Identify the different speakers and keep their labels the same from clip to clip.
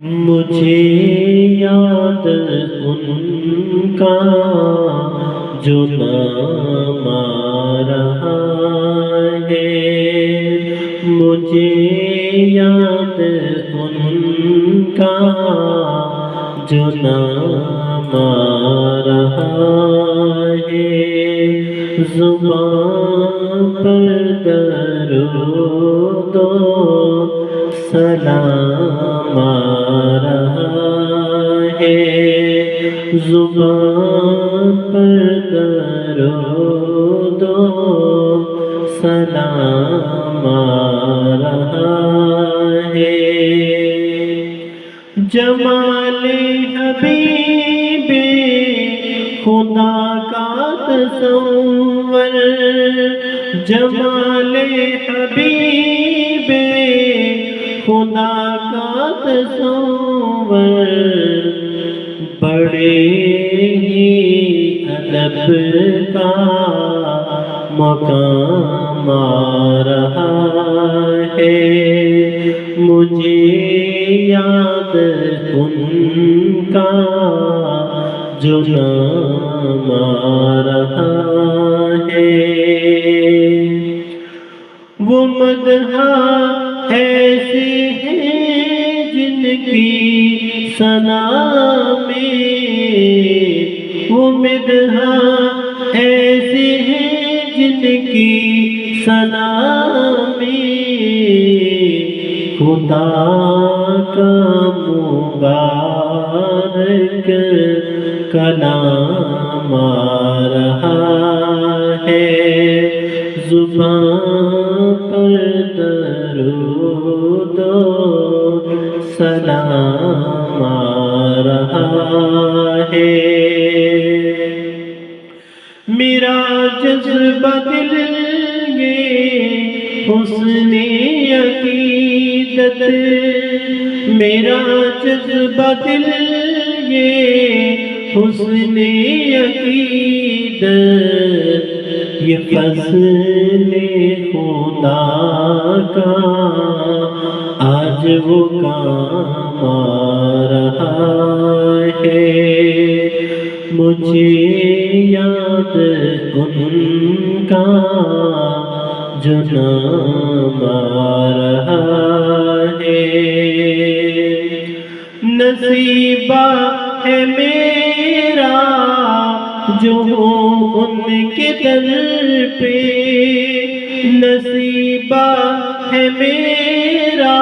Speaker 1: مجھے یاد ان کا جو نام آ رہا ہے، مجھے یاد ان کا جو نام آ رہا ہے، زبان پر درود و سلام آ رہا ہے، زبان پر درود و سلام آ رہا ہے۔ جمال حبیب خدا کا تصور، جمال حبیب خدا کا تصور، بڑے ہی ادب کا مقام آ رہا ہے، مجھے یاد ان کا جو نام آ رہا ہے۔ وہ مدح ایسے ہیں جن کی ثنا میں، وہ مدح ایسے ہیں جن کی ثنا میں خدا کا مبارک کلام آ رہا ہے، زبان پر درود و سلام آ رہا ہے۔ میرا جذبہ دل یہ حسن عقیدت، میرا جذبہ دل یہ حسن عقیدت، یہ فضل خدا کا آج وہ کام آ رہا ہے، مجھے یاد ان کا جو نام آ رہا ہے۔ نصیبہ ہے میرا جو ہوں ان کے در پہ، نصیبہ ہے میرا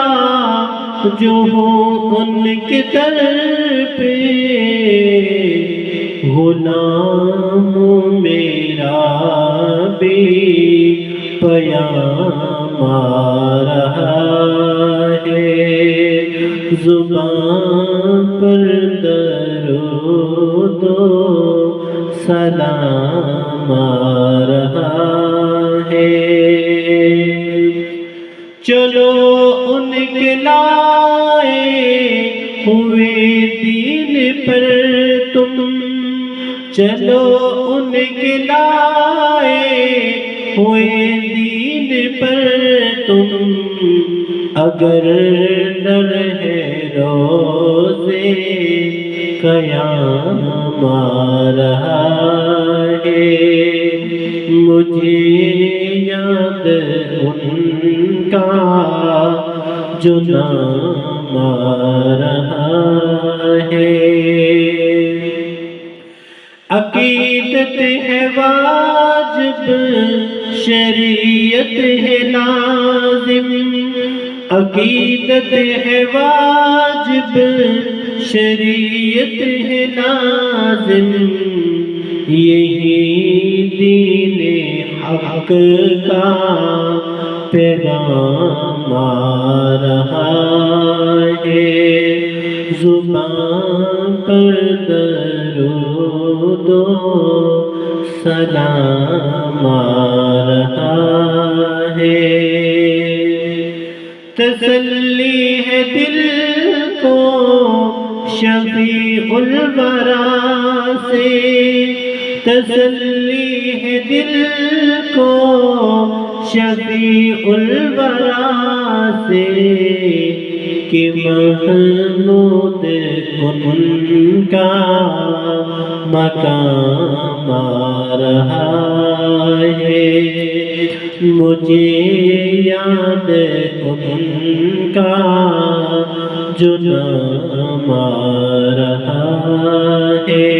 Speaker 1: جو ہوں ان کے در پہ، غلام میرا بھی پیام آ رہا ہے، زبان پر درود و سلام آ رہا ہے۔ چلو ان کے لائے ہوئے دین پر تم، چلو ان کے لائے ہوئے دین پر تم، اگر ڈر ہے روزے قیام آ رہا ہے، مجھے یاد ان کا جو نام آ رہا ہے۔ عقیدت ہے واجب، شریعت ہے لازم، عقیدت ہے واجب، شریعت ہے لازم، یہی دین حق کا پیغام آ رہا ہے، زبان پر درود و سلام آ رہا ہے۔ تسلی ہے دل کو شفیع الورا سے، تسلی ہے دل کو شفیع الورا سے، کہ محمود ان کا مقام آ رہا ہے، مجھے یاد ان کا جو نام آ رہا ہے۔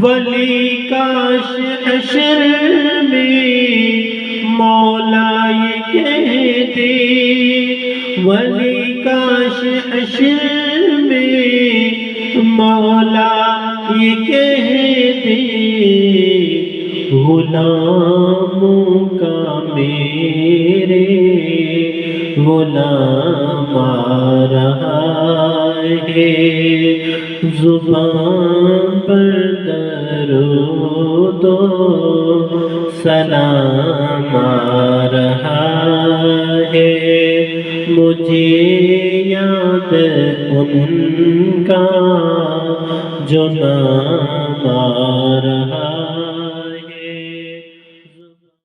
Speaker 1: ولی کاش حشر میں مولا یہ کہتے، ولی کاش حشر میں مولا یہ کہتے، غلاموں کا میرے غلام آ رہا ہے، زبان پر درود و سلام آ رہا ہے، مجھے یاد ان کا جو نام آ رہا